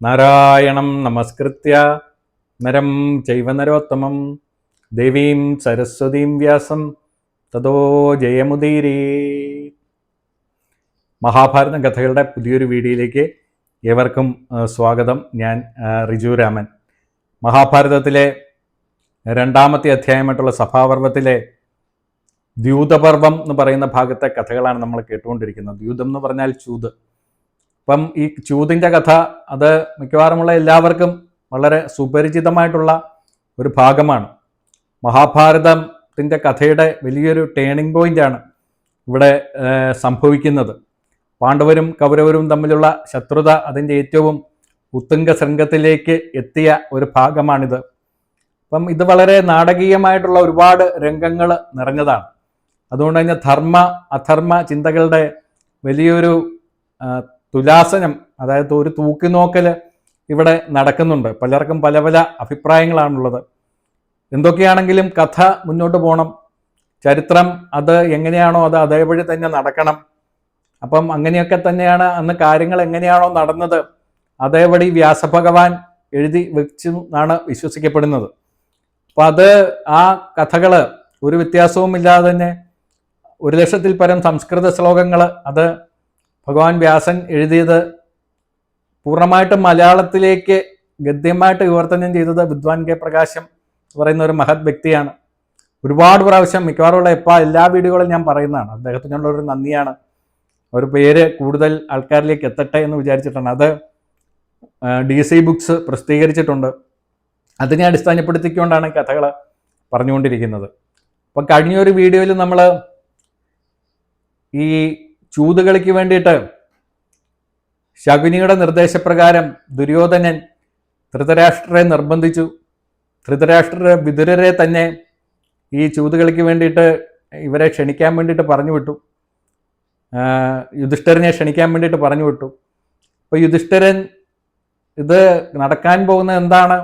നാരായണം നമസ്കൃത്യ നരം ചൈവ നരോത്തമം ദേവീം സരസ്വതീം വ്യാസം തതോ ജയമുദീരേ. മഹാഭാരതം കഥകളുടെ പുതിയൊരു വീഡിയോയിലേക്ക് ഏവർക്കും സ്വാഗതം. ഞാൻ റിജു രാമൻ. മഹാഭാരതത്തിലെ രണ്ടാമത്തെ അധ്യായമായിട്ടുള്ള സഭാപർവത്തിലെ ദ്യൂതപർവം എന്ന് പറയുന്ന ഭാഗത്തെ കഥകളാണ് നമ്മൾ കേട്ടുകൊണ്ടിരിക്കുന്നത്. ദ്യൂതം എന്ന് പറഞ്ഞാൽ ചൂത്. അപ്പം ഈ ചൂതിൻ്റെ കഥ അത് മിക്കവാറുമുള്ള എല്ലാവർക്കും വളരെ സുപരിചിതമായിട്ടുള്ള ഒരു ഭാഗമാണ്. മഹാഭാരതത്തിൻ്റെ കഥയുടെ വലിയൊരു ടേണിംഗ് പോയിൻ്റാണ് ഇവിടെ സംഭവിക്കുന്നത്. പാണ്ഡവരും കൗരവരും തമ്മിലുള്ള ശത്രുത അതിൻ്റെ ഏറ്റവും ഉത്തുംഗ ശൃംഗത്തിലേക്ക് എത്തിയ ഒരു ഭാഗമാണിത്. അപ്പം ഇത് വളരെ നാടകീയമായിട്ടുള്ള ഒരുപാട് രംഗങ്ങൾ നിറഞ്ഞതാണ്. അതുകൊണ്ട് തന്നെ ധർമ്മ അധർമ്മ ചിന്തകളുടെ വലിയൊരു തുലാസനം, അതായത് ഒരു തൂക്കിനോക്കൽ ഇവിടെ നടക്കുന്നുണ്ട്. പലർക്കും പല പല അഭിപ്രായങ്ങളാണുള്ളത്. എന്തൊക്കെയാണെങ്കിലും കഥ മുന്നോട്ട് പോകണം. ചരിത്രം അത് എങ്ങനെയാണോ അത് അതേപടി തന്നെ നടക്കണം. അപ്പം അങ്ങനെയൊക്കെ തന്നെയാണ് അന്ന് കാര്യങ്ങൾ എങ്ങനെയാണോ നടന്നത് അതേപടി വ്യാസഭഗവാൻ എഴുതി വെച്ചു എന്നാണ് വിശ്വസിക്കപ്പെടുന്നത്. അപ്പം അത് ആ കഥകൾ ഒരു വ്യത്യാസവുമില്ലാതെ തന്നെ 1,00,000-ൽ പരം സംസ്കൃത ശ്ലോകങ്ങൾ അത് ഭഗവാൻ വ്യാസൻ എഴുതിയത് പൂർണ്ണമായിട്ടും മലയാളത്തിലേക്ക് ഗദ്യമായിട്ട് വിവർത്തനം ചെയ്തത് വിദ്വാൻ കെ പ്രകാശം എന്ന് പറയുന്ന ഒരു മഹത് വ്യക്തിയാണ്. ഒരുപാട് പ്രാവശ്യം മിക്കവാറുമുള്ള എല്ലാ വീഡിയോകളും ഞാൻ പറയുന്നതാണ്. അദ്ദേഹത്തിനുള്ളൊരു നന്ദിയാണ്. ഒരു പേര് കൂടുതൽ ആൾക്കാരിലേക്ക് എത്തട്ടെ എന്ന് വിചാരിച്ചിട്ടാണ്. അത് DC ബുക്സ് പ്രസിദ്ധീകരിച്ചിട്ടുണ്ട്. അതിനെ അടിസ്ഥാനപ്പെടുത്തിക്കൊണ്ടാണ് കഥകൾ പറഞ്ഞുകൊണ്ടിരിക്കുന്നത്. അപ്പം കഴിഞ്ഞൊരു വീഡിയോയിൽ നമ്മൾ ഈ ചൂതുകളിക്ക് വേണ്ടിയിട്ട് ശകുനിയുടെ നിർദ്ദേശപ്രകാരം ദുര്യോധനൻ ധൃതരാഷ്ട്രരെ നിർബന്ധിച്ചു. ധൃതരാഷ്ട്രർ വിതുരരെ തന്നെ ഈ ചൂതുകളിക്ക് വേണ്ടിയിട്ട് ഇവരെ ക്ഷണിക്കാൻ വേണ്ടിയിട്ട് പറഞ്ഞു വിട്ടു. യുധിഷ്ഠിരനെ ക്ഷണിക്കാൻ വേണ്ടിയിട്ട് പറഞ്ഞു വിട്ടു. അപ്പോൾ യുധിഷ്ഠിരൻ ഇത് നടക്കാൻ പോകുന്നത് എന്താണ്,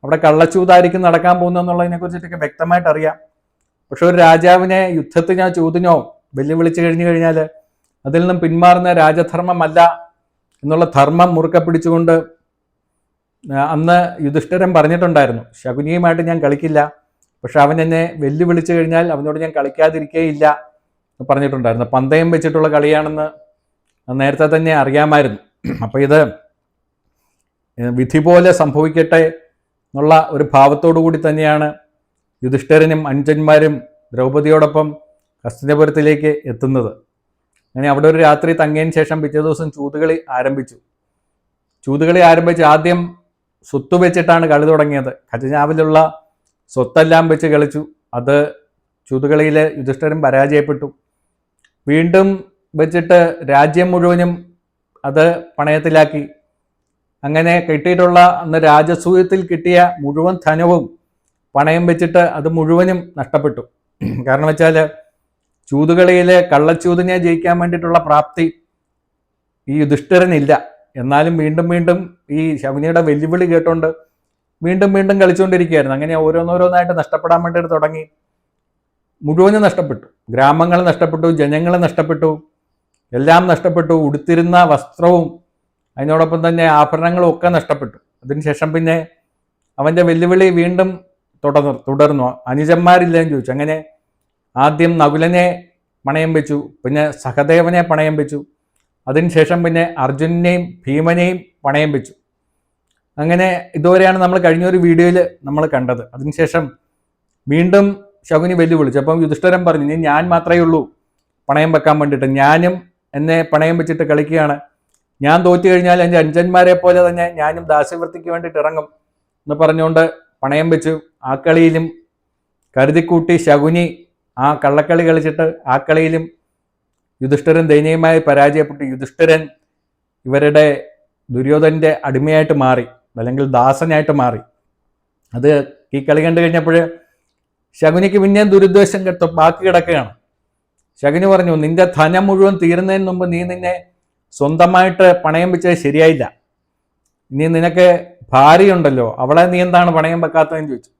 അവിടെ കള്ളച്ചൂതായിരിക്കും നടക്കാൻ പോകുന്നതെന്നുള്ളതിനെ കുറിച്ചിട്ടൊക്കെ വ്യക്തമായിട്ട് അറിയാം. പക്ഷെ ഒരു രാജാവിനെ യുദ്ധത്തിനോ ചൂതിനോ വെല്ലുവിളിച്ചു കഴിഞ്ഞു കഴിഞ്ഞാൽ അതിൽ നിന്നും പിന്മാറുന്ന രാജധർമ്മമല്ല എന്നുള്ള ധർമ്മം മുറുക്കെ പിടിച്ചുകൊണ്ട് അന്ന് യുധിഷ്ഠിരൻ പറഞ്ഞിട്ടുണ്ടായിരുന്നു, ശകുനിയുമായിട്ട് ഞാൻ കളിക്കില്ല, പക്ഷെ അവൻ എന്നെ വെല്ലുവിളിച്ചു കഴിഞ്ഞാൽ അവനോട് ഞാൻ കളിക്കാതിരിക്കേയില്ല എന്ന് പറഞ്ഞിട്ടുണ്ടായിരുന്നു. പന്തയം വെച്ചിട്ടുള്ള കളിയാണെന്ന് നേരത്തെ തന്നെ അറിയാമായിരുന്നു. അപ്പോൾ ഇത് വിധി പോലെ സംഭവിക്കട്ടെ എന്നുള്ള ഒരു ഭാവത്തോടു കൂടി തന്നെയാണ് യുധിഷ്ഠിരനും അനുജന്മാരും ദ്രൗപദിയോടൊപ്പം ഹസ്തിനപുരത്തിലേക്ക് എത്തുന്നത്. അങ്ങനെ അവിടെ ഒരു രാത്രി തങ്ങിയതിന് ശേഷം പിറ്റേ ദിവസം ചൂതുകളി ആരംഭിച്ചു. ചൂതുകളി ആരംഭിച്ച് ആദ്യം സ്വത്ത് വെച്ചിട്ടാണ് കളി തുടങ്ങിയത്. ഖജനാവിലുള്ള സ്വത്തെല്ലാം വെച്ച് കളിച്ചു. അത് ചൂതുകളിയിൽ യുധിഷ്ഠിരൻ പരാജയപ്പെട്ടു. വീണ്ടും വെച്ചിട്ട് രാജ്യം മുഴുവനും അത് പണയത്തിലാക്കി. അങ്ങനെ കിട്ടിയിട്ടുള്ള അന്ന് രാജസൂയത്തിൽ കിട്ടിയ മുഴുവൻ ധനവും പണയം വെച്ചിട്ട് അത് മുഴുവനും നഷ്ടപ്പെട്ടു. കാരണം വെച്ചാൽ ചൂതുകളിയിൽ കള്ളച്ചൂതിനെ ജയിക്കാൻ വേണ്ടിയിട്ടുള്ള പ്രാപ്തി ഈ യുധിഷ്ഠിരനില്ല. എന്നാലും വീണ്ടും വീണ്ടും ഈ ശകുനിയുടെ വെല്ലുവിളി കേട്ടുകൊണ്ട് വീണ്ടും വീണ്ടും കളിച്ചുകൊണ്ടിരിക്കുകയായിരുന്നു. അങ്ങനെ ഓരോന്നോരോന്നായിട്ട് നഷ്ടപ്പെടാൻ വേണ്ടിയിട്ട് തുടങ്ങി. മുഴുവനും നഷ്ടപ്പെട്ടു. ഗ്രാമങ്ങൾ നഷ്ടപ്പെട്ടു, ജനങ്ങൾ നഷ്ടപ്പെട്ടു, എല്ലാം നഷ്ടപ്പെട്ടു. ഉടുത്തിരുന്ന വസ്ത്രവും അതിനോടൊപ്പം തന്നെ ആഭരണങ്ങളും ഒക്കെ നഷ്ടപ്പെട്ടു. അതിനുശേഷം പിന്നെ അവൻ്റെ വെല്ലുവിളി വീണ്ടും തുടർന്നു. അനുജന്മാരില്ലെന്ന് ചോദിച്ചു. അങ്ങനെ ആദ്യം നകുലനെ പണയം വെച്ചു, പിന്നെ സഹദേവനെ പണയം വെച്ചു, അതിനുശേഷം പിന്നെ അർജുനെയും ഭീമനെയും പണയം വെച്ചു. അങ്ങനെ ഇതുവരെയാണ് നമ്മൾ കഴിഞ്ഞൊരു വീഡിയോയിൽ നമ്മൾ കണ്ടത്. അതിനുശേഷം വീണ്ടും ശകുനി വെല്ലുവിളിച്ചു. അപ്പം യുധിഷ്ഠിരൻ പറഞ്ഞു, ഇനി ഞാൻ മാത്രമേ ഉള്ളൂ പണയം വെക്കാൻ വേണ്ടിയിട്ട്, ഞാനും എന്നെ പണയം വെച്ചിട്ട് കളിക്കുകയാണ്. ഞാൻ തോറ്റു കഴിഞ്ഞാൽ എൻ്റെ അനുജന്മാരെ പോലെ തന്നെ ഞാനും ദാസ്യവൃത്തിക്ക് വേണ്ടിയിട്ട് ഇറങ്ങും എന്ന് പറഞ്ഞുകൊണ്ട് പണയം വെച്ചു. ആ കളിയിലും കരുതിക്കൂട്ടി ശകുനി ആ കള്ളക്കളി കളിച്ചിട്ട് ആ കളിയിലും യുധിഷ്ഠിരൻ ദയനീയമായി പരാജയപ്പെട്ടു. യുധിഷ്ഠിരൻ ഇവരുടെ ദുര്യോധനൻ്റെ അടിമയായിട്ട് മാറി, അല്ലെങ്കിൽ ദാസനായിട്ട് മാറി. അത് ഈ കളി കണ്ടു കഴിഞ്ഞപ്പോൾ ശകുനിക്ക് പിന്നെയും ദുരുദ്ദേശം ബാക്കി കിടക്കുകയാണ്. ശകുനി പറഞ്ഞു, നിന്റെ ധനം മുഴുവൻ തീരുന്നതിന് മുമ്പ് നീ നിന്നെ സ്വന്തമായിട്ട് പണയം വെച്ചത് ശരിയായില്ല. ഇനി നിനക്ക് ഭാര്യയുണ്ടല്ലോ, അവളെ നീ എന്താണ് പണയം വെക്കാത്തതെന്ന് ചോദിച്ചു.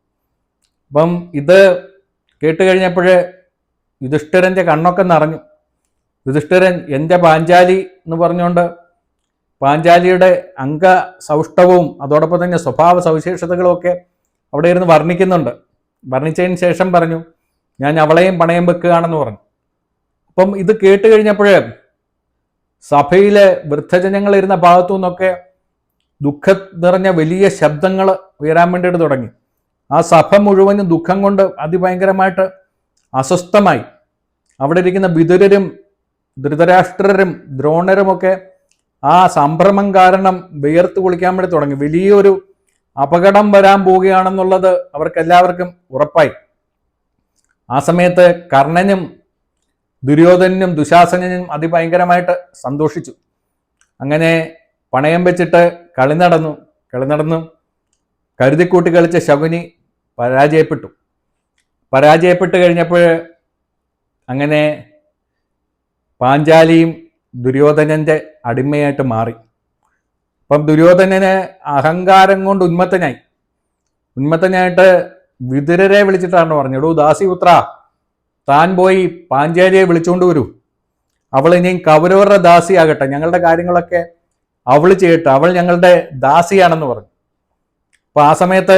അപ്പം ഇത് കേട്ട് കഴിഞ്ഞപ്പോൾ യുധിഷ്ഠിരൻ്റെ കണ്ണൊക്കെ നിറഞ്ഞു. യുധിഷ്ഠിരൻ എൻ്റെ പാഞ്ചാലി എന്ന് പറഞ്ഞുകൊണ്ട് പാഞ്ചാലിയുടെ അംഗസൗഷ്ഠവവും അതോടൊപ്പം തന്നെ സ്വഭാവ സവിശേഷതകളും ഒക്കെ അവിടെ ഇരുന്ന് വർണ്ണിക്കുന്നുണ്ട്. വർണ്ണിച്ചതിന് ശേഷം പറഞ്ഞു, ഞാൻ അവളെയും പണയം വെക്കുകയാണെന്ന് പറഞ്ഞു. അപ്പം ഇത് കേട്ട് കഴിഞ്ഞപ്പോൾ സഭയിലെ വൃദ്ധജനങ്ങൾ ഇരുന്ന ഭാഗത്തു നിന്നൊക്കെ ദുഃഖം നിറഞ്ഞ വലിയ ശബ്ദങ്ങൾ ഉയരാൻ വേണ്ടിയിട്ട് തുടങ്ങി. ആ സഭ മുഴുവനും ദുഃഖം കൊണ്ട് അതിഭയങ്കരമായിട്ട് അസ്വസ്ഥമായി. അവിടെ ഇരിക്കുന്ന വിതുരരും ധൃതരാഷ്ട്രരും ദ്രോണരുമൊക്കെ ആ സംഭ്രമം കാരണം വിയർത്ത് കുളിക്കാൻ വേണ്ടി തുടങ്ങി. വലിയൊരു അപകടം വരാൻ പോവുകയാണെന്നുള്ളത് അവർക്കെല്ലാവർക്കും ഉറപ്പായി. ആ സമയത്ത് കർണനും ദുര്യോധനനും ദുശാസനും അതിഭയങ്കരമായിട്ട് സന്തോഷിച്ചു. അങ്ങനെ പണയം വെച്ചിട്ട് കളി നടന്നു കരുതിക്കൂട്ടി കളിച്ച ശകുനി പരാജയപ്പെട്ട് കഴിഞ്ഞപ്പോൾ അങ്ങനെ പാഞ്ചാലിയും ദുര്യോധനന്റെ അടിമയായിട്ട് മാറി. അപ്പം ദുര്യോധനന് അഹങ്കാരം കൊണ്ട് ഉന്മത്തനായിട്ട് വിതുരരെ വിളിച്ചിട്ടാണ് പറഞ്ഞു, എടോ ദാസിപുത്ര, താൻ പോയി പാഞ്ചാലിയെ വിളിച്ചുകൊണ്ട് വരൂ. അവൾ ഇനിയും കൗരവരുടെ ദാസിയാകട്ടെ, ഞങ്ങളുടെ കാര്യങ്ങളൊക്കെ അവൾ ചെയ്യട്ടെ, അവൾ ഞങ്ങളുടെ ദാസിയാണെന്ന് പറഞ്ഞു. അപ്പൊ ആ സമയത്ത്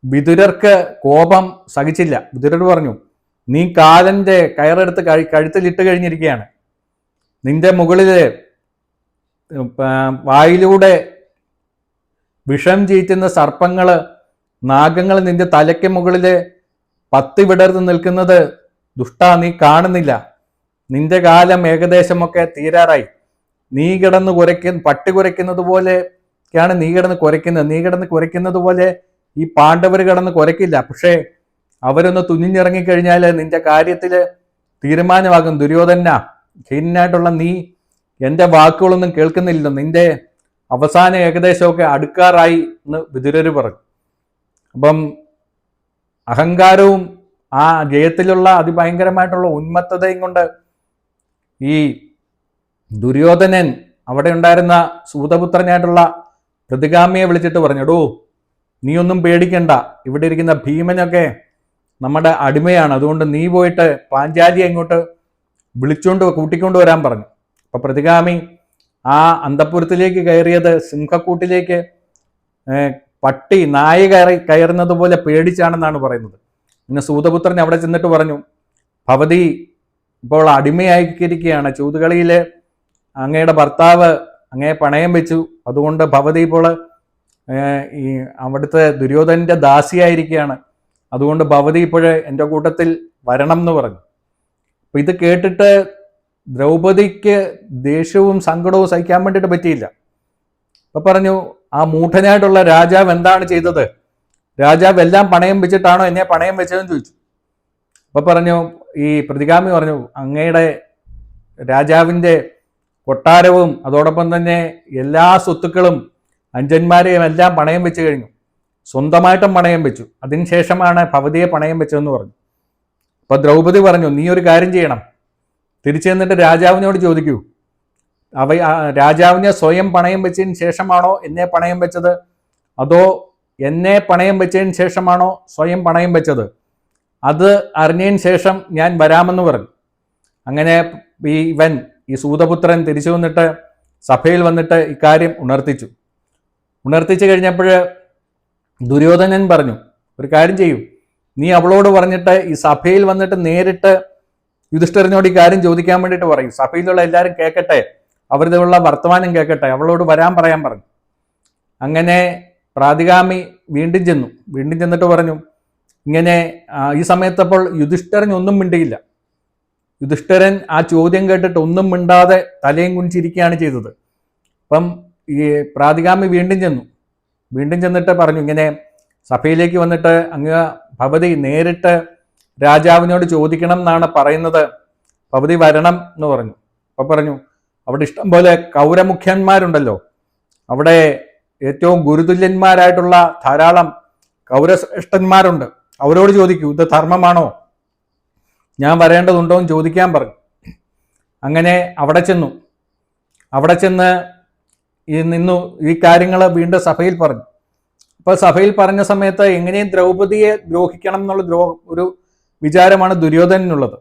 വിതുരർക്ക് കോപം സഹിച്ചില്ല. വിതുരർ പറഞ്ഞു, നീ കാലന്റെ കയറെടുത്ത് കഴുത്തിലിട്ട് കഴിഞ്ഞിരിക്കുകയാണ്. നിന്റെ മുകളില് വായിലൂടെ വിഷം ചീറ്റുന്ന സർപ്പങ്ങള്, നാഗങ്ങൾ നിന്റെ തലയ്ക്ക് മുകളില് പത്തി വിടർന്ന് നിൽക്കുന്നത് ദുഷ്ടാ, നീ കാണുന്നില്ല? നിന്റെ കാലം ഏകദേശമൊക്കെ തീരാറായി. നീ കിടന്ന് പട്ടി കുരയ്ക്കുന്നത് പോലെയൊക്കെയാണ് നീ കിടന്ന് കുരയ്ക്കുന്നത് പോലെ ഈ പാണ്ഡവർ കിടന്ന് കുരയ്ക്കില്ല. പക്ഷേ അവരൊന്ന് തുനിഞ്ഞിറങ്ങിക്കഴിഞ്ഞാൽ നിന്റെ കാര്യത്തില് തീരുമാനമാകും. ദുര്യോധന, ഹീനായിട്ടുള്ള നീ എൻ്റെ വാക്കുകളൊന്നും കേൾക്കുന്നില്ല, നിന്റെ അവസാനം ഏകദേശമൊക്കെ അടുക്കാറായി എന്ന് വിതുരര് പറഞ്ഞു. അപ്പം അഹങ്കാരവും ആ ജയത്തിലുള്ള അതിഭയങ്കരമായിട്ടുള്ള ഉന്മത്തതയും കൊണ്ട് ഈ ദുര്യോധനൻ അവിടെ ഉണ്ടായിരുന്ന സൂതപുത്രനായിട്ടുള്ള പ്രതിഗാമിയെ വിളിച്ചിട്ട് പറഞ്ഞു, എടോ നീ ഒന്നും പേടിക്കണ്ട, ഇവിടെ ഇരിക്കുന്ന ഭീമനൊക്കെ നമ്മുടെ അടിമയാണ്, അതുകൊണ്ട് നീ പോയിട്ട് പാഞ്ചാലിയെ ഇങ്ങോട്ട് കൂട്ടിക്കൊണ്ട് വരാൻ പറഞ്ഞു. അപ്പൊ പ്രതിഗാമി ആ അന്തഃപുരത്തിലേക്ക് കയറിയത് സിംഹക്കൂട്ടിലേക്ക് നായ കയറുന്നത് പോലെ പേടിച്ചാണെന്നാണ് പറയുന്നത്. പിന്നെ സൂതപുത്രൻ അവിടെ ചെന്നിട്ട് പറഞ്ഞു, ഭവതി ഇപ്പോൾ അടിമയായിരിക്കുകയാണ്, ചൂതുകളിയില് അങ്ങയുടെ ഭർത്താവ് അങ്ങയെ പണയം വെച്ചു, അതുകൊണ്ട് ഭവതി ഇപ്പോൾ ഈ അവിടുത്തെ ദുര്യോധനന്റെ ദാസിയായിരിക്കുകയാണ്, അതുകൊണ്ട് ഭവതി ഇപ്പോഴ് എൻ്റെ കൂട്ടത്തിൽ വരണം എന്ന് പറഞ്ഞു. അപ്പൊ ഇത് കേട്ടിട്ട് ദ്രൗപദിക്ക് ദേഷ്യവും സങ്കടവും സഹിക്കാൻ വേണ്ടിയിട്ട് പറ്റിയില്ല. അപ്പൊ പറഞ്ഞു, ആ മൂഢനായിട്ടുള്ള രാജാവ് എന്താണ് ചെയ്തത്? രാജാവ് എല്ലാം പണയം വെച്ചിട്ടാണോ എന്നെ പണയം വെച്ചതെന്ന് ചോദിച്ചു. അപ്പൊ പറഞ്ഞു, ഈ പ്രതിഗാമി പറഞ്ഞു, അങ്ങയുടെ രാജാവിൻ്റെ കൊട്ടാരവും അതോടൊപ്പം തന്നെ എല്ലാ സ്വത്തുക്കളും അഞ്ചന്മാരെയും എല്ലാം പണയം വെച്ച് കഴിഞ്ഞു, സ്വന്തമായിട്ടും പണയം വെച്ചു, അതിനുശേഷമാണ് ഭവതിയെ പണയം വെച്ചതെന്ന് പറഞ്ഞു. അപ്പൊ ദ്രൗപദി പറഞ്ഞു, നീ ഒരു കാര്യം ചെയ്യണം, തിരിച്ചു ചെന്നിട്ട് രാജാവിനോട് ചോദിക്കൂ, രാജാവിനെ സ്വയം പണയം വെച്ചതിന് ശേഷമാണോ എന്നെ പണയം വെച്ചത്, അതോ എന്നെ പണയം വെച്ചതിന് ശേഷമാണോ സ്വയം പണയം വെച്ചത്? അത് അറിഞ്ഞതിന് ശേഷം ഞാൻ വരാമെന്ന് പറഞ്ഞു. അങ്ങനെ ഈ സൂതപുത്രൻ തിരിച്ചു വന്നിട്ട് സഭയിൽ വന്നിട്ട് ഇക്കാര്യം ഉണർത്തിച്ചു കഴിഞ്ഞപ്പോൾ ദുര്യോധനൻ പറഞ്ഞു, ഒരു കാര്യം ചെയ്യൂ, നീ അവളോട് പറഞ്ഞിട്ട് ഈ സഭയിൽ വന്നിട്ട് നേരിട്ട് യുധിഷ്ഠിരനോട് ഈ കാര്യം ചോദിക്കാൻ വേണ്ടിയിട്ട് പറയും, സഭയിലുള്ള എല്ലാവരും കേൾക്കട്ടെ, അവരുടെയുള്ള വർത്തമാനം കേൾക്കട്ടെ, അവളോട് വരാൻ പറയാൻ പറഞ്ഞു. അങ്ങനെ പ്രാതിഗാമി വീണ്ടും ചെന്നിട്ട് പറഞ്ഞു, ഇങ്ങനെ ഈ സമയത്തപ്പോൾ യുധിഷ്ഠിരൻ ഒന്നും മിണ്ടിയില്ല. യുധിഷ്ഠിരൻ ആ ചോദ്യം കേട്ടിട്ട് ഒന്നും മിണ്ടാതെ തലയും കുനിച്ചിരിക്കുകയാണ് ചെയ്തത്. അപ്പം ഈ പ്രാതിഗാമി വീണ്ടും ചെന്നിട്ട് പറഞ്ഞു, ഇങ്ങനെ സഭയിലേക്ക് വന്നിട്ട് അങ്ങ് ഭവതി നേരിട്ട് രാജാവിനോട് ചോദിക്കണം എന്നാണ് പറയുന്നത്, ഭവതി വരണം എന്ന് പറഞ്ഞു. അപ്പൊ പറഞ്ഞു, അവിടെ ഇഷ്ടം പോലെ കൗരമുഖ്യന്മാരുണ്ടല്ലോ, അവിടെ ഏറ്റവും ഗുരുതുല്യന്മാരായിട്ടുള്ള ധാരാളം കൗരശ്രേഷ്ഠന്മാരുണ്ട്, അവരോട് ചോദിക്കൂ, ഇത് ധർമ്മമാണോ, ഞാൻ വരേണ്ടതുണ്ടോ എന്ന് ചോദിക്കാൻ പറഞ്ഞു. അങ്ങനെ അവിടെ ചെന്ന് ഈ കാര്യങ്ങൾ വീണ്ടും സഭയിൽ പറഞ്ഞു. അപ്പൊ സഭയിൽ പറഞ്ഞ സമയത്ത് എങ്ങനെയും ദ്രൗപദിയെ ദ്രോഹിക്കണം എന്നുള്ള ഒരു വിചാരമാണ് ദുര്യോധനനുള്ളത്.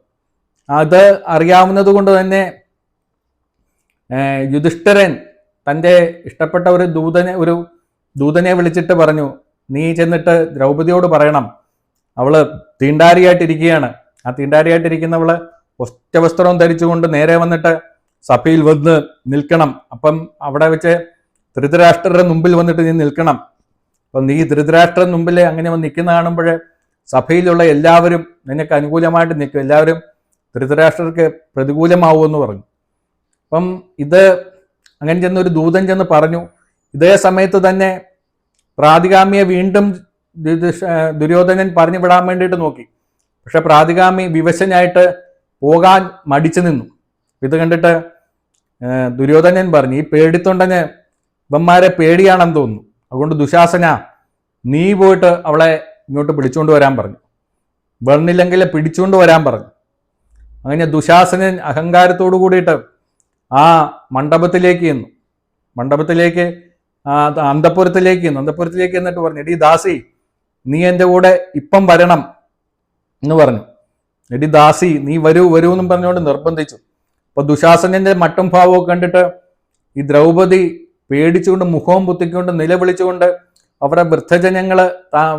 അത് അറിയാവുന്നത് കൊണ്ട് തന്നെ യുധിഷ്ഠിരൻ തൻ്റെ ഇഷ്ടപ്പെട്ട ഒരു ദൂതനെ വിളിച്ചിട്ട് പറഞ്ഞു, നീ ചെന്നിട്ട് ദ്രൗപദിയോട് പറയണം, അവള് തീണ്ടാരിയായിട്ടിരിക്കുകയാണ്. ആ തീണ്ടാരിയായിട്ടിരിക്കുന്നവള് ഒറ്റ വസ്ത്രവും ധരിച്ചുകൊണ്ട് നേരെ വന്നിട്ട് സഭയിൽ വന്ന് നിൽക്കണം. അപ്പം അവിടെ വെച്ച് ധൃതരാഷ്ട്രരുടെ മുമ്പിൽ വന്നിട്ട് നീ നിൽക്കണം. അപ്പം നീ ധൃതരാഷ്ട്രയുടെ മുമ്പിൽ അങ്ങനെ വന്ന് നിൽക്കുന്ന കാണുമ്പോൾ സഭയിലുള്ള എല്ലാവരും നിനക്ക് അനുകൂലമായിട്ട് നിൽക്കും, എല്ലാവരും ധൃതരാഷ്ട്രർക്ക് പ്രതികൂലമാവുമെന്ന് പറഞ്ഞു. അപ്പം ഇത് അങ്ങനെ ചെന്ന് ഒരു ദൂതൻ ചെന്ന് പറഞ്ഞു. ഇതേ സമയത്ത് തന്നെ പ്രാതികാമ്യെ വീണ്ടും ദുര്യോധനൻ പറഞ്ഞു വിടാൻ വേണ്ടിയിട്ട് നോക്കി. പക്ഷെ പ്രാതികാമി വിവശനായിട്ട് പോകാൻ മടിച്ചു നിന്നു. ഇത് കണ്ടിട്ട് ദുര്യോധനൻ പറഞ്ഞു, ഈ പേടിത്തൊണ്ടന് ഇവന്മാരെ പേടിയാണെന്ന് തോന്നുന്നു, അതുകൊണ്ട് ദുശാസന നീ പോയിട്ട് അവളെ ഇങ്ങോട്ട് പിടിച്ചുകൊണ്ട് വരാൻ പറഞ്ഞു, വന്നില്ലെങ്കിൽ പിടിച്ചുകൊണ്ട് വരാൻ പറഞ്ഞു. അങ്ങനെ ദുശാസനൻ അഹങ്കാരത്തോടു കൂടിയിട്ട് ആ മണ്ഡപത്തിലേക്ക് അന്തപുരത്തിലേക്ക് എന്നിട്ട് പറഞ്ഞു, എടി ദാസി നീ എൻ്റെ കൂടെ ഇപ്പം വരണം എന്ന് പറഞ്ഞു. എടി ദാസി നീ വരൂ എന്നും പറഞ്ഞുകൊണ്ട് നിർബന്ധിച്ചു. അപ്പൊ ദുശാസനന്റെ മട്ടും ഭാവവും കണ്ടിട്ട് ഈ ദ്രൗപദി പേടിച്ചുകൊണ്ട് മുഖവും പുത്തിക്കൊണ്ട് നിലവിളിച്ചുകൊണ്ട് അവരുടെ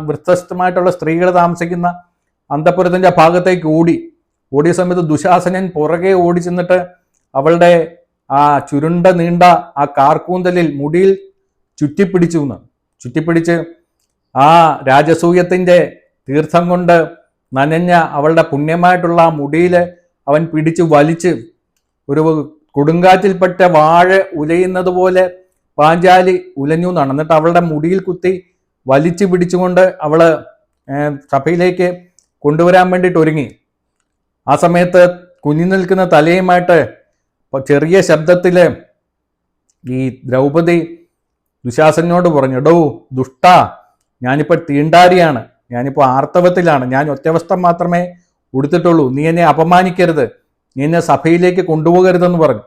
വൃദ്ധസ്ഥമായിട്ടുള്ള സ്ത്രീകൾ താമസിക്കുന്ന അന്തപുരത്തിന്റെ ഭാഗത്തേക്ക് ഓടിയ സമയത്ത് ദുശാസനൻ പുറകെ ഓടി ചെന്നിട്ട് അവളുടെ ആ ചുരുണ്ട നീണ്ട ആ കാർക്കൂന്തലിൽ മുടിയിൽ ചുറ്റിപ്പിടിച്ച് ആ രാജസൂയത്തിന്റെ തീർത്ഥം കൊണ്ട് നനഞ്ഞ അവളുടെ പുണ്യമായിട്ടുള്ള ആ മുടിയിൽ അവൻ പിടിച്ചു വലിച്ച് ഒരു കൊടുങ്കാറ്റിൽപ്പെട്ട വാഴ ഉലയുന്നത് പോലെ പാഞ്ചാലി ഉലഞ്ഞു എന്നാണ്. എന്നിട്ട് അവളുടെ മുടിയിൽ കുത്തി വലിച്ചു പിടിച്ചുകൊണ്ട് അവള് സഭയിലേക്ക് കൊണ്ടുവരാൻ വേണ്ടിയിട്ട് ഒരുങ്ങി. ആ സമയത്ത് കുഞ്ഞു നിൽക്കുന്ന തലയുമായിട്ട് ചെറിയ ശബ്ദത്തില് ഈ ദ്രൗപദി ദുശാസനോട് പറഞ്ഞു, എടോ ദുഷ്ടാ, ഞാനിപ്പോൾ തീണ്ടാരിയാണ്, ഞാനിപ്പോൾ ആർത്തവത്തിലാണ്, ഞാൻ ഒറ്റവസ്ത്രം മാത്രമേ ഉടുത്തിട്ടുള്ളൂ, നീ എന്നെ അപമാനിക്കരുത്, നീ എന്നെ സഭയിലേക്ക് കൊണ്ടുപോകരുതെന്ന് പറഞ്ഞു.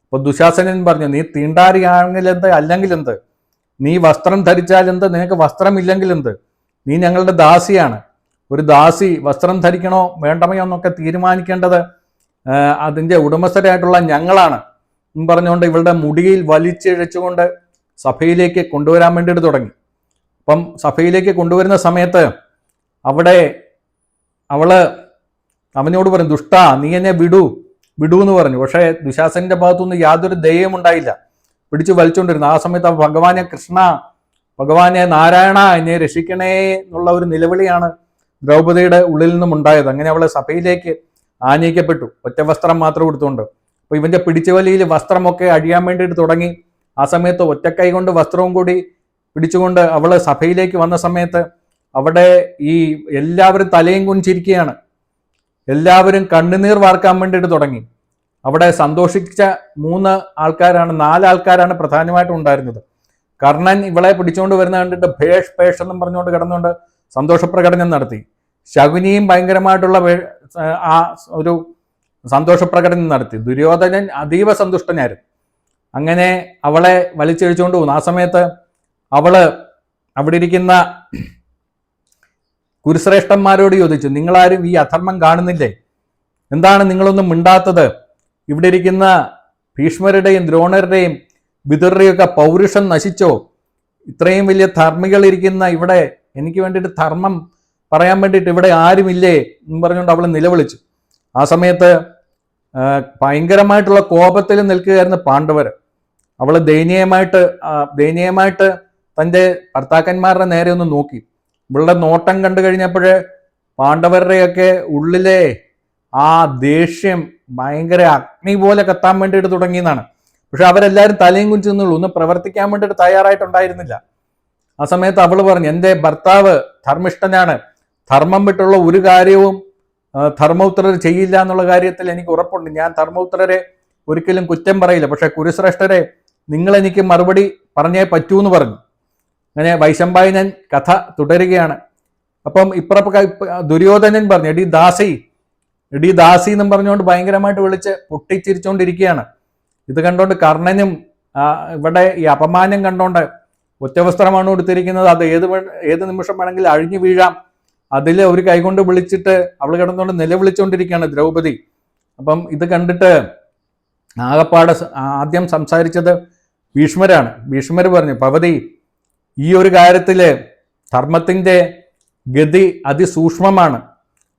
അപ്പൊ ദുശാസനൻ പറഞ്ഞു, നീ തീണ്ടാരിയാണെങ്കിൽ എന്ത്, അല്ലെങ്കിൽ എന്ത്, നീ വസ്ത്രം ധരിച്ചാൽ എന്ത്, നിനക്ക് വസ്ത്രമില്ലെങ്കിൽ എന്ത്, നീ ഞങ്ങളുടെ ദാസിയാണ്. ഒരു ദാസി വസ്ത്രം ധരിക്കണോ വേണ്ടമയോ എന്നൊക്കെ തീരുമാനിക്കേണ്ടത് അതിൻ്റെ ഉടമസ്ഥരായിട്ടുള്ള ഞങ്ങളാണ് എന്ന് പറഞ്ഞുകൊണ്ട് ഇവളുടെ മുടിയിൽ വലിച്ചിഴച്ചുകൊണ്ട് സഭയിലേക്ക് കൊണ്ടുവരാൻ വേണ്ടിയിട്ട് തുടങ്ങി. അപ്പം സഭയിലേക്ക് കൊണ്ടുവരുന്ന സമയത്ത് അവിടെ അവനോട് പറഞ്ഞു, ദുഷ്ടാ നീ എന്നെ വിടൂ എന്ന് പറഞ്ഞു. പക്ഷേ ദുശാസനന്റെ ഭാഗത്തുനിന്ന് യാതൊരു ദയയും ഉണ്ടായില്ല, പിടിച്ചു വലിച്ചുകൊണ്ടിരുന്നു. ആ സമയത്ത് ഭഗവാനെ കൃഷ്ണ, ഭഗവാനെ നാരായണ, എന്നെ രക്ഷിക്കണേ എന്നുള്ള ഒരു നിലവിളിയാണ് ദ്രൗപദിയുടെ ഉള്ളിൽ നിന്നും ഉണ്ടായത്. അങ്ങനെ അവളെ സഭയിലേക്ക് ആനയിക്കപ്പെട്ടു, ഒറ്റ വസ്ത്രം മാത്രം കൊടുത്തുകൊണ്ട്. അപ്പൊ ഇവന്റെ പിടിച്ചുവലിയിൽ വസ്ത്രമൊക്കെ അഴിയാൻ വേണ്ടിയിട്ട് തുടങ്ങി. ആ സമയത്ത് ഒറ്റക്കൈ കൊണ്ട് വസ്ത്രവും കൂടി പിടിച്ചുകൊണ്ട് അവള് സഭയിലേക്ക് വന്ന സമയത്ത് അവിടെ ഈ എല്ലാവരും തലയും കുനിച്ചിരിക്കുകയാണ്, എല്ലാവരും കണ്ണുനീർ വാർക്കാൻ വേണ്ടിയിട്ട് തുടങ്ങി. അവിടെ സന്തോഷിച്ച 4 ആൾക്കാരാണ് പ്രധാനമായിട്ടും ഉണ്ടായിരുന്നത്. കർണൻ ഇവളെ പിടിച്ചുകൊണ്ട് വരുന്ന കണ്ടിട്ട് ഭേഷ് എന്നും പറഞ്ഞുകൊണ്ട് കിടന്നുകൊണ്ട് സന്തോഷപ്രകടനം നടത്തി. ശകുനിയും ഭയങ്കരമായിട്ടുള്ള ആ ഒരു സന്തോഷപ്രകടനം നടത്തി. ദുര്യോധനൻ അതീവ സന്തുഷ്ടനായിരുന്നു. അങ്ങനെ അവളെ വലിച്ചഴിച്ചുകൊണ്ട് പോകുന്നു. ആ സമയത്ത് അവള് അവിടെ ഇരിക്കുന്ന കുരുശ്രേഷ്ഠന്മാരോട് ചോദിച്ചു, നിങ്ങളാരും ഈ അധർമ്മം കാണുന്നില്ലേ? എന്താണ് നിങ്ങളൊന്നും മിണ്ടാത്തത്? ഇവിടെ ഇരിക്കുന്ന ഭീഷ്മരുടെയും ദ്രോണരുടെയും വിതുരയുടെയൊക്കെ പൗരുഷം നശിച്ചോ? ഇത്രയും വലിയ ധർമ്മികൾ ഇരിക്കുന്ന ഇവിടെ എനിക്ക് വേണ്ടിയിട്ട് ധർമ്മം പറയാൻ വേണ്ടിയിട്ട് ഇവിടെ ആരുമില്ലേ എന്ന് പറഞ്ഞുകൊണ്ട് അവൾ നിലവിളിച്ചു. ആ സമയത്ത് ഭയങ്കരമായിട്ടുള്ള കോപത്തിൽ നിൽക്കുകയായിരുന്നു പാണ്ഡവർ. അവൾ ദയനീയമായിട്ട് തൻ്റെ ഭർത്താക്കന്മാരുടെ നേരെ ഒന്ന് നോക്കി. ഇവളുടെ നോട്ടം കണ്ടു കഴിഞ്ഞപ്പോഴേ പാണ്ഡവരുടെയൊക്കെ ഉള്ളിലെ ആ ദേഷ്യം ഭയങ്കര അഗ്നി പോലെ കത്താൻ വേണ്ടിയിട്ട് തുടങ്ങിയെന്നാണ്. പക്ഷെ അവരെല്ലാവരും തലയും കുഞ്ചു നിന്നുള്ളൂ, ഒന്നും പ്രവർത്തിക്കാൻ വേണ്ടിയിട്ട് തയ്യാറായിട്ടുണ്ടായിരുന്നില്ല. ആ സമയത്ത് അവൾ പറഞ്ഞു, എൻ്റെ ഭർത്താവ് ധർമ്മിഷ്ഠനാണ്, ധർമ്മം വിട്ടുള്ള ഒരു കാര്യവും ധർമ്മപുത്രർ ചെയ്യില്ല എന്നുള്ള കാര്യത്തിൽ എനിക്ക് ഉറപ്പുണ്ട്. ഞാൻ ധർമ്മപുത്രരെ ഒരിക്കലും കുറ്റം പറയില്ല. പക്ഷെ കുരുശ്രേഷ്ഠരെ നിങ്ങൾ എനിക്ക് മറുപടി പറഞ്ഞേ പറ്റൂ എന്ന് പറഞ്ഞു. അങ്ങനെ വൈശമ്പായനൻ കഥ തുടരുകയാണ്. അപ്പം ദുര്യോധനൻ പറഞ്ഞു, എടി ദാസി എന്നും പറഞ്ഞുകൊണ്ട് ഭയങ്കരമായിട്ട് വിളിച്ച് പൊട്ടിച്ചിരിച്ചുകൊണ്ടിരിക്കുകയാണ്. ഇത് കണ്ടുകൊണ്ട് കർണനും ഇവിടെ ഈ അപമാനം കണ്ടോണ്ട്, ഒറ്റവസ്ത്രമാണ് കൊടുത്തിരിക്കുന്നത്, അത് ഏത് നിമിഷം വേണമെങ്കിൽ അഴിഞ്ഞു വീഴാം, അതിൽ ഒരു കൈകൊണ്ട് വിളിച്ചിട്ട് അവൾ കിടന്നുകൊണ്ട് നിലവിളിച്ചുകൊണ്ടിരിക്കുകയാണ് ദ്രൗപദി. അപ്പം ഇത് കണ്ടിട്ട് ആകപ്പാട് ആദ്യം സംസാരിച്ചത് ഭീഷ്മരാണ്. ഭീഷ്മർ പറഞ്ഞു, ഭവതി ഈ ഒരു കാര്യത്തില് ധർമ്മത്തിൻ്റെ ഗതി അതിസൂക്ഷ്മമാണ്.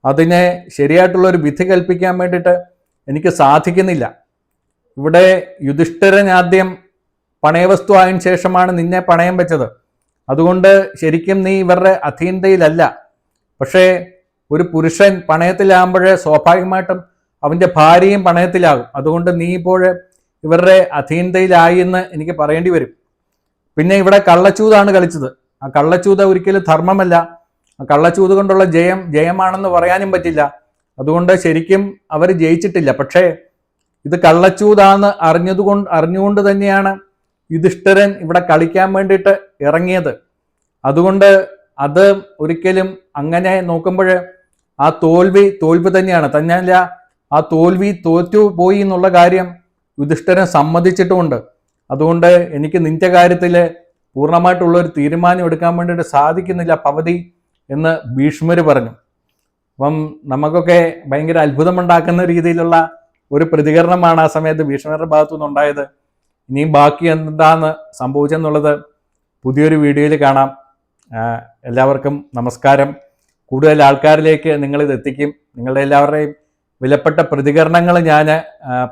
അതിനെ ശരിയായിട്ടുള്ള ഒരു വിധി കൽപ്പിക്കാൻ വേണ്ടിയിട്ട് എനിക്ക് സാധിക്കുന്നില്ല. ഇവിടെ യുധിഷ്ഠിരൻ ആദ്യം പണയവസ്തു ആയതിനു ശേഷമാണ് നിന്നെ പണയം വെച്ചത്. അതുകൊണ്ട് ശരിക്കും നീ ഇവരുടെ അധീനതയിലല്ല. പക്ഷേ ഒരു പുരുഷൻ പണയത്തിലാകുമ്പോൾ സ്വാഭാവികമായിട്ടും അവൻ്റെ ഭാര്യയും പണയത്തിലാകും. അതുകൊണ്ട് നീ ഇപ്പോൾ ഇവരുടെ അധീനതയിലായി എന്ന് എനിക്ക് പറയേണ്ടി വരും. പിന്നെ ഇവിടെ കള്ളച്ചൂതാണ് കളിച്ചത്. ആ കള്ളച്ചൂത ഒരിക്കലും ധർമ്മമല്ല. ആ കള്ളച്ചൂത് കൊണ്ടുള്ള ജയമാണെന്ന് പറയാനും പറ്റില്ല. അതുകൊണ്ട് ശരിക്കും അവർ ജയിച്ചിട്ടില്ല. പക്ഷേ ഇത് കള്ളച്ചൂതാന്ന് അറിഞ്ഞുകൊണ്ട് തന്നെയാണ് യുധിഷ്ഠിരൻ ഇവിടെ കളിക്കാൻ വേണ്ടിയിട്ട് ഇറങ്ങിയത്. അതുകൊണ്ട് അത് ഒരിക്കലും അങ്ങനെ നോക്കുമ്പോൾ ആ തോൽവി തന്നെയാണ്. തന്നെയല്ല, ആ തോറ്റു പോയി എന്നുള്ള കാര്യം യുധിഷ്ഠിരൻ സമ്മതിച്ചിട്ടുമുണ്ട്. അതുകൊണ്ട് എനിക്ക് നിന്റെ കാര്യത്തിൽ പൂർണ്ണമായിട്ടുള്ള ഒരു തീരുമാനം എടുക്കാൻ വേണ്ടിയിട്ട് സാധിക്കുന്നില്ല ഭവതി എന്ന് ഭീഷ്മർ പറഞ്ഞു. അപ്പം നമുക്കൊക്കെ ഭയങ്കര അത്ഭുതമുണ്ടാക്കുന്ന രീതിയിലുള്ള ഒരു പ്രതികരണമാണ് ആ സമയത്ത് ഭീഷ്മരുടെ ഭാഗത്തു നിന്നുണ്ടായത്. ഇനിയും ബാക്കി എന്താന്ന് സംഭവിച്ചെന്നുള്ളത് പുതിയൊരു വീഡിയോയിൽ കാണാം. എല്ലാവർക്കും നമസ്കാരം. കൂടുതൽ ആൾക്കാരിലേക്ക് നിങ്ങളിത് എത്തിക്കും. നിങ്ങളുടെ എല്ലാവരുടെയും വിലപ്പെട്ട പ്രതികരണങ്ങൾ ഞാൻ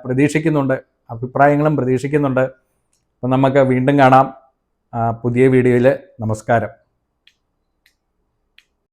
പ്രതീക്ഷിക്കുന്നുണ്ട്, അഭിപ്രായങ്ങളും പ്രതീക്ഷിക്കുന്നുണ്ട്. അപ്പം നമുക്ക് വീണ്ടും കാണാം പുതിയ വീഡിയോയിൽ. നമസ്കാരം.